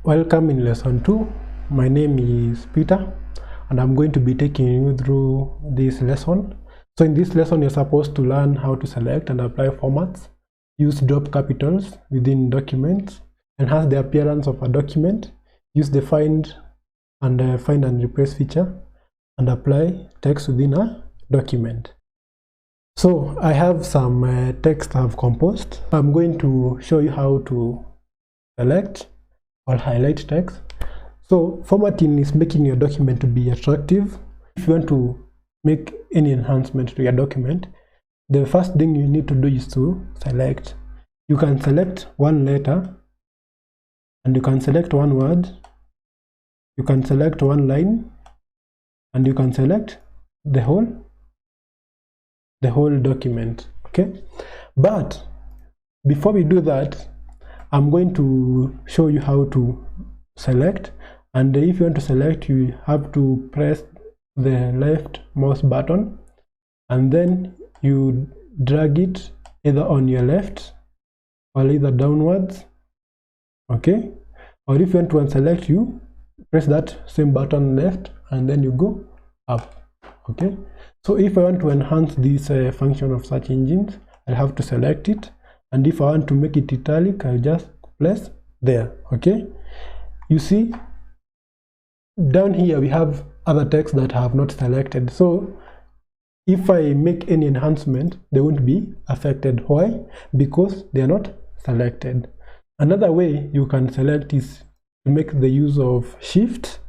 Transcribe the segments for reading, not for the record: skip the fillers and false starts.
Welcome in lesson 2. My name is Peter and I'm going to be taking you through this lesson. So in this lesson you're supposed to learn how to select and apply formats, use drop capitals within documents, enhance the appearance of a document, use the find and replace feature, and apply text within a document. So I have some text I've composed. I'm going to show you how to select or highlight text. So formatting is making your document to be attractive. If you want to make any enhancement to your document, the first thing you need to do is to select. You can select one letter, and you can select one word, you can select one line, and you can select the whole document. Okay, but before we do that, I'm going to show you how to select. And if you want to select, you have to press the left mouse button and then you drag it either on your left or either downwards. Okay, or if you want to unselect, you press that same button left and then you go up. Okay, so if I want to enhance this function of search engines, I'll have to select it, and if I want to make it italic, I'll just place there. Okay, you see down here we have other text that I have not selected, so if I make any enhancement, they won't be affected. Why? Because they are not selected. Another way you can select is to make the use of shift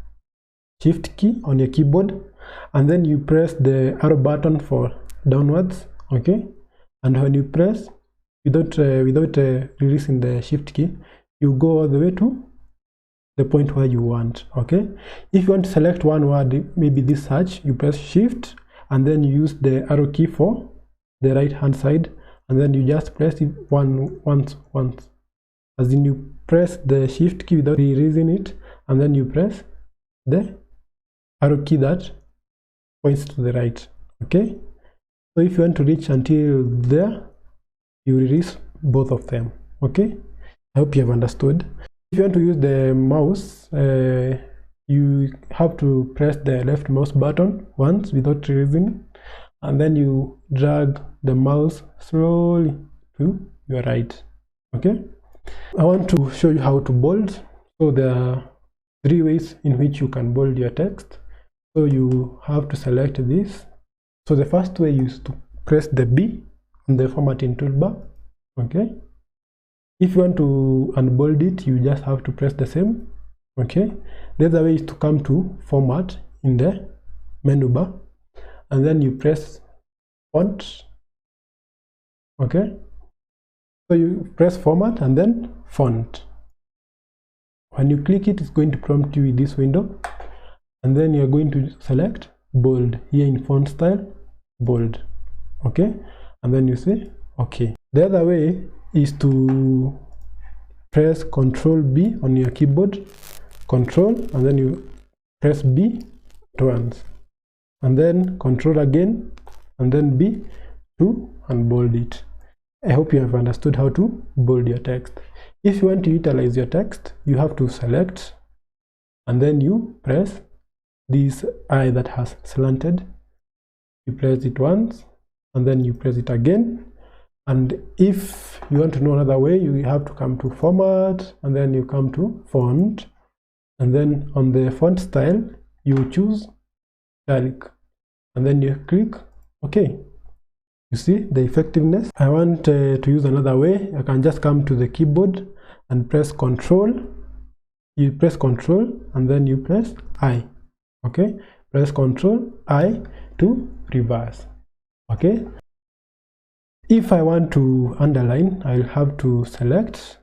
key on your keyboard, and then you press the arrow button for downwards. Okay, and when you press without releasing the shift key, you go all the way to the point where you want. Okay, if you want to select one word, maybe this search, you press shift and then you use the arrow key for the right hand side, and then you just press it once, as in you press the shift key without releasing it, and then you press the arrow key that points to the right. Okay, so if you want to reach until there, you release both of them. Okay, I hope you have understood. If you want to use the mouse, you have to press the left mouse button once without releasing, and then you drag the mouse slowly to your right. Okay, I want to show you how to bold. So there are 3 ways in which you can bold your text. So you have to select this. So the first way is to press the B on the formatting toolbar. Okay, if you want to unbold it, you just have to press the same. Okay, the other way is to come to format in the menu bar, and then you press font. Okay, so you press format and then font. When you click it, it's going to prompt you with this window, and then you're going to select bold here in font style, bold. Okay, and then you say okay. The other way is to press Ctrl B on your keyboard, Ctrl, and then you press B once, and then Ctrl again, and then B to unbold it. I hope you have understood how to bold your text. If you want to utilize your text, you have to select, and then you press this eye that has slanted. You press it once, and then you press it again. And if you want to know another way, you have to come to format, and then you come to font, and then on the font style you choose italic, and then you click OK. You see the effectiveness. I want to use another way. I can just come to the keyboard and press Ctrl. You press Ctrl and then you press I. Okay, press Ctrl I to reverse. Okay, if I want to underline, I'll have to select.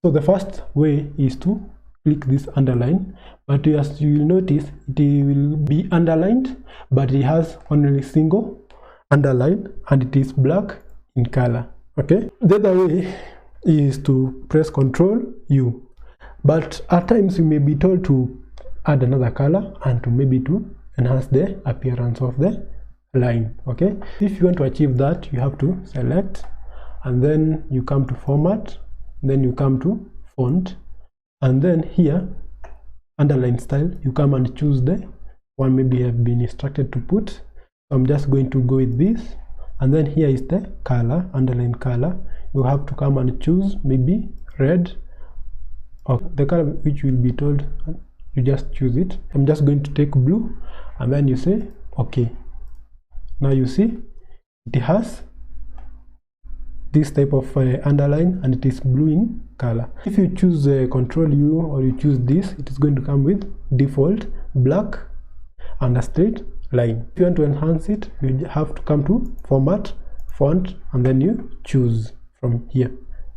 So the first way is to click this underline, but as you will notice, it will be underlined, but it has only a single underline and it is black in color. Okay, the other way is to press Ctrl U, but at times you may be told to add another color and to maybe to enhance the appearance of the line. Okay, if you want to achieve that, you have to select, and then you come to format, then you come to font, and then here underline style, you come and choose the one maybe you have been instructed to put. So I'm just going to go with this, and then here is the color, underline color. You have to come and choose maybe red or the color which will be told, you just choose it. I'm just going to take blue, and then you say okay. Now you see it has this type of underline, and it is blue in color. If you choose Control U or you choose this, it is going to come with default black and a straight line. If you want to enhance it, you have to come to format, font, and then you choose from here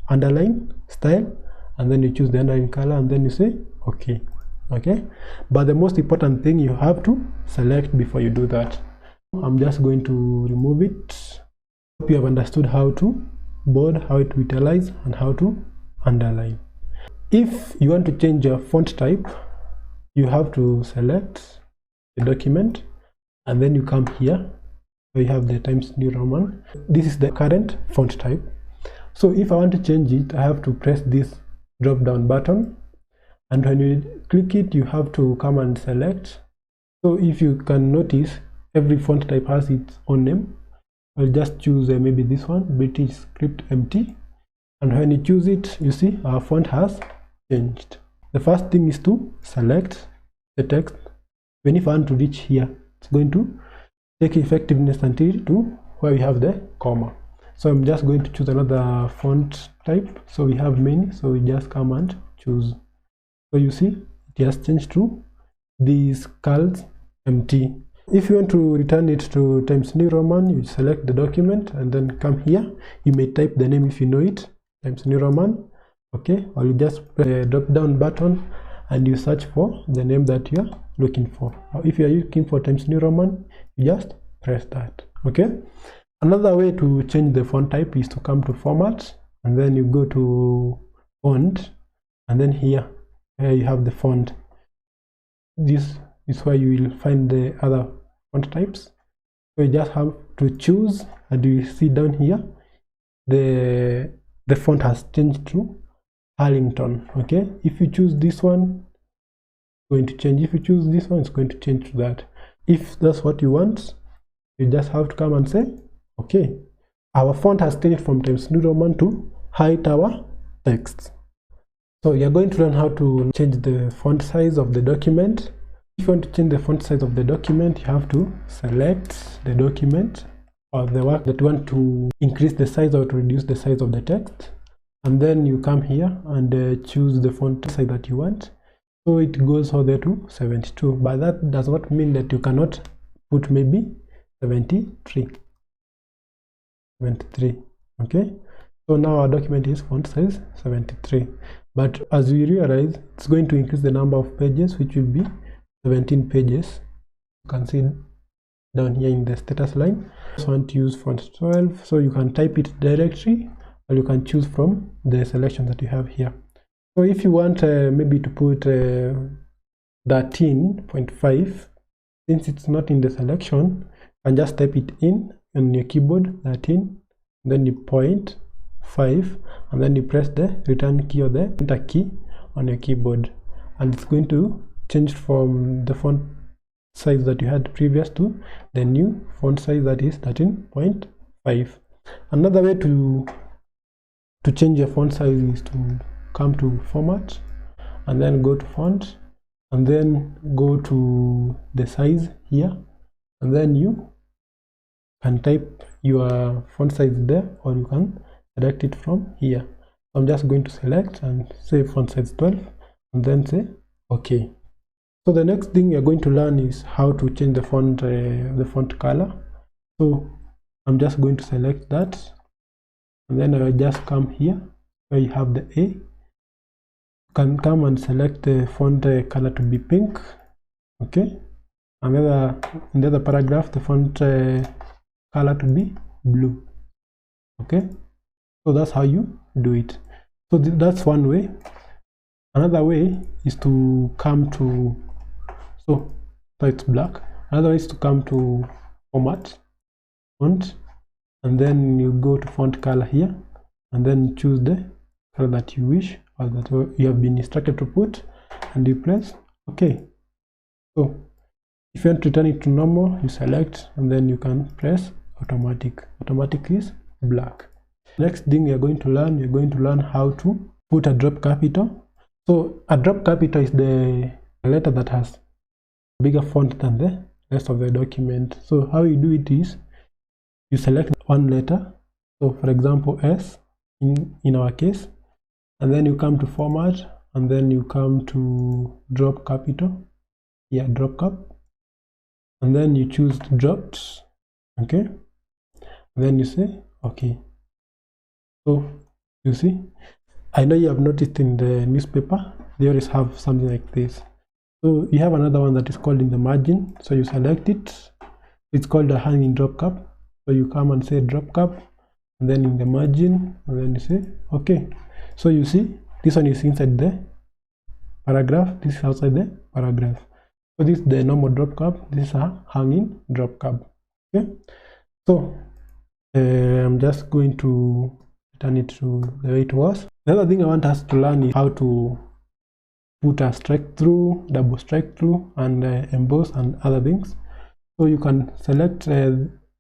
underline style, and then you choose the underline color, and then you say okay. But the most important thing, you have to select before you do that. I'm just going to remove it. Hope you have understood how to bold, how to italize, and how to underline. If you want to change your font type, you have to select the document, and then you come here. So you have the Times New Roman. This is the current font type. So if I want to change it, I have to press this drop down button, and when you click it, you have to come and select. So if you can notice, every font type has its own name. I'll just choose maybe this one, British Script MT, and when you choose it, you see our font has changed. The first thing is to select the text. When if I want to reach here, it's going to take effectiveness until to where we have the comma. So I'm just going to choose another font type. So we have many, so we just come and choose. So you see it has changed to these curls MT. If you want to return it to Times New Roman, you select the document and then come here. You may type the name if you know it, Times New Roman, okay, or you just press the drop down button and you search for the name that you are looking for. Or if you are looking for Times New Roman, you just press that. Okay. Another way to change the font type is to come to format, and then you go to font, and then here you have the font. This is where you will find the other font types. So you just have to choose, and you see down here the font has changed to Harlington. Okay, if you choose this one, it's going to change. If you choose this one, it's going to change to that. If that's what you want, you just have to come and say okay. Our font has changed from Times New Roman to Hightower text. So you're going to learn how to change the font size of the document. If you want to change the font size of the document, you have to select the document or the work that you want to increase the size or to reduce the size of the text, and then you come here and choose the font size that you want. So it goes all there to 72, but that does not mean that you cannot put maybe 73. Okay, so now our document is font size 73, but as we realize, it's going to increase the number of pages, which will be 17 pages. You can see down here in the status line. So I want to use font 12, so you can type it directly, or you can choose from the selection that you have here. So if you want maybe to put 13.5, since it's not in the selection, you can just type it in on your keyboard, 13, then you point 5, and then you press the return key or the enter key on your keyboard, and it's going to change from the font size that you had previous to the new font size, that is 13.5. Another way to change your font size is to come to format and then go to font, and then go to the size here, and then you can type your font size there, or you can select it from here. I'm just going to select and say font size 12, and then say okay. So the next thing you're going to learn is how to change the font color. So I'm just going to select that, and then I'll just come here where you have the A. You can come and select the font color to be pink. Okay, and in the other paragraph, the font color to be blue. Okay, so that's how you do it. So that's one way. Another way is to come to, so it's black. Another way is to come to format, font, and then you go to font color here, and then choose the color that you wish, or that you have been instructed to put, and you press OK. So if you want to turn it to normal, you select and then you can press automatic. Automatic is black. Next thing you're going to learn how to put a drop capital. So a drop capital is the letter that has a bigger font than the rest of the document. So how you do it is you select one letter, so for example S in our case, and then you come to format, and then you come to drop capital, drop cap, and then you choose dropped, okay, and then you say okay. So you see, I know you have noticed in the newspaper they always have something like this. So you have another one that is called in the margin, so you select it, it's called a hanging drop cap. So you come and say drop cap, and then in the margin, and then you say okay. So you see, this one is inside the paragraph, this is outside the paragraph. So this is the normal drop cap, this is a hanging drop cap. Okay, so I'm just going to turn it to the way it was. The other thing I want us to learn is how to put a strike through, double strike through, and emboss and other things. So you can select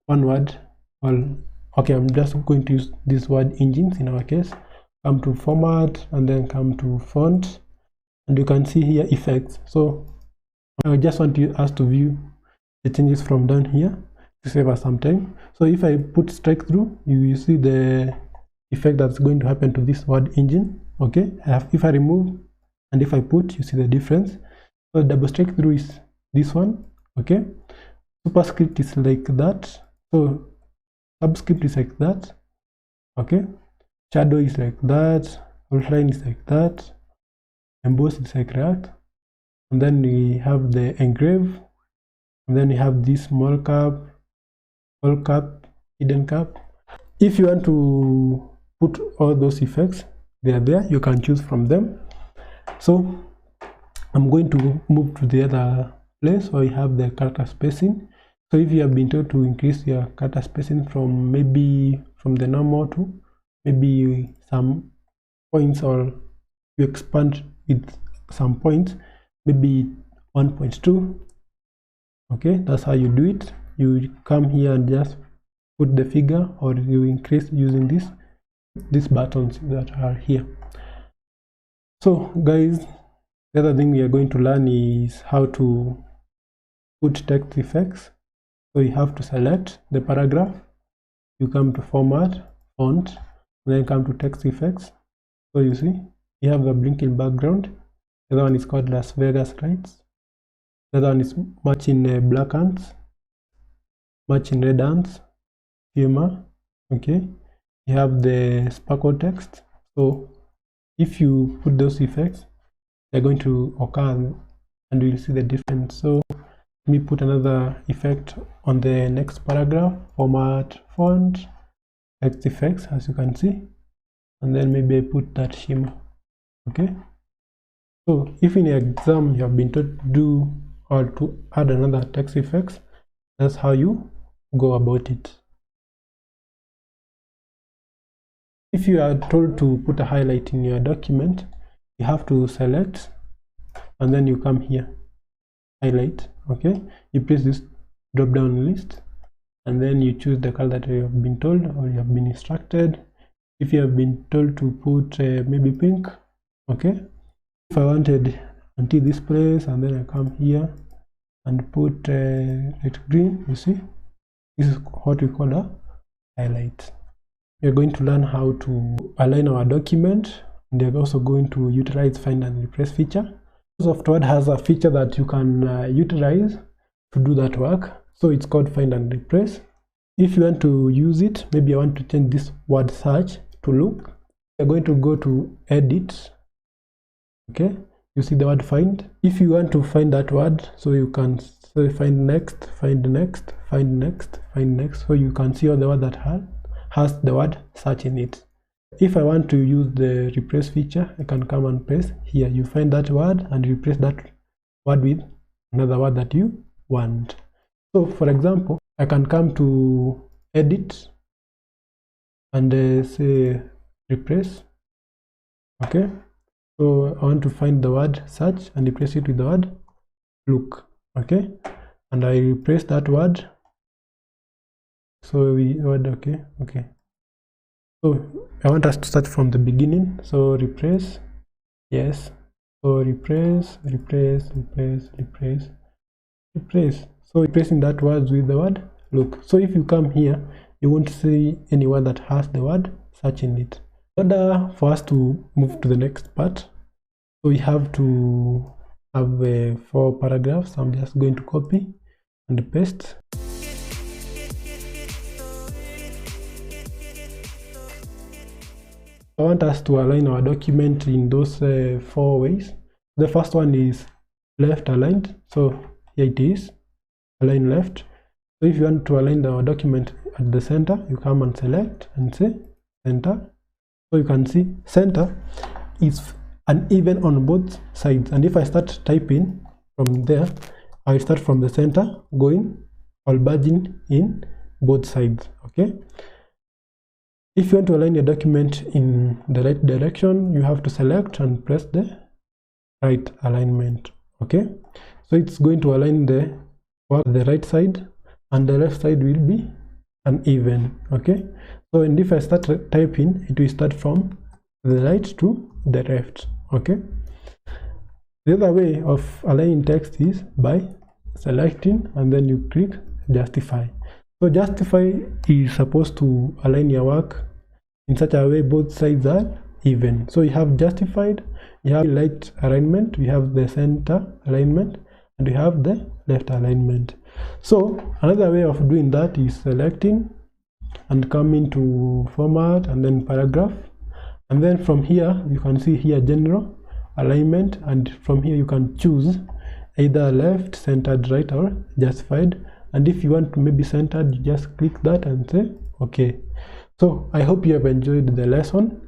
one word. Well, okay, I'm just going to use this word engines in our case. Come to format and then come to font, and you can see here effects. So I just want us to view the changes from down here to save us some time. So if I put strike through, you will see the effect that's going to happen to this word engine. Okay, if I remove and if I put, you see the difference. So double strike through is this one. Okay, superscript is like that, so subscript is like that. Okay, shadow is like that, outline is like that, emboss is like that, and then we have the engrave, and then we have this small cap, all cap, hidden cap. If you want to put all those effects, they are there, you can choose from them. So I'm going to move to the other place where we have the character spacing. So if you have been told to increase your character spacing from maybe from the normal to maybe some points, or you expand with some points, maybe 1.2, okay, that's how you do it. You come here and just put the figure, or you increase using these buttons that are here. So guys, the other thing we are going to learn is how to put text effects. So you have to select the paragraph, you come to format, font, and then come to text effects. So you see, you have the blinking background. The other one is called Las Vegas lights. The other one is matching black ants, matching red ants, humor. Okay, you have the sparkle text. So if you put those effects, they're going to occur and you'll see the difference. So let me put another effect on the next paragraph, format, font, text effects, as you can see, and then maybe I put that shimmer. Okay, so if in your exam you have been told to do or to add another text effects, that's how you go about it. If you are told to put a highlight in your document, you have to select and then you come here, highlight. Okay, you press this drop down list and then you choose the color that you have been told or you have been instructed. If you have been told to put maybe pink, okay, if I wanted until this place, and then I come here and put red green, you see, this is what we call a highlight. We're going to learn how to align our document, and they're also going to utilize find and replace feature. Microsoft Word has a feature that you can utilize to do that work, so it's called find and replace. If you want to use it, maybe I want to change this word search to look, you're going to go to edit. Okay, you see the word find. If you want to find that word, so you can say find next, find next, find next, find next, so you can see all the word that has the word search in it. If I want to use the replace feature, I can come and press here. You find that word and replace that word with another word that you want. So for example, I can come to edit and say replace. Okay, So I want to find the word search and replace it with the word look. Okay, and I replace that word. So we word okay. So I want us to start from the beginning. So replace, yes. So replace. So replacing that word with the word look. So if you come here, you won't see any word that has the word search in it. In order for us to move to the next part, so we have to have 4 paragraphs. I'm just going to copy and paste. I want us to align our document in those 4 ways. The first one is left aligned. So here it is, align left. So if you want to align our document at the center, you come and select and say center. So you can see center is uneven on both sides, and if I start typing from there, I start from the center going converging in both sides. Okay, if you want to align your document in the right direction, you have to select and press the right alignment. Okay, so it's going to align the right side, and the left side will be uneven. Okay, so and if I start typing, it will start from the right to the left. Okay, the other way of aligning text is by selecting and then you click justify. So justify is supposed to align your work in such a way both sides are even. So you have justified, you have right alignment, we have the center alignment, and we have the left alignment. So another way of doing that is selecting and coming to format and then paragraph, and then from here you can see here general alignment, and from here you can choose either left, centered, right, or justified. And if you want to maybe centered, you just click that and say okay. So I hope you have enjoyed the lesson,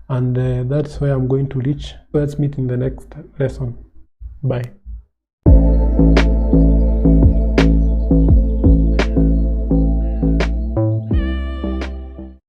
and that's where I'm going to reach. Let's meet in the next lesson. Bye.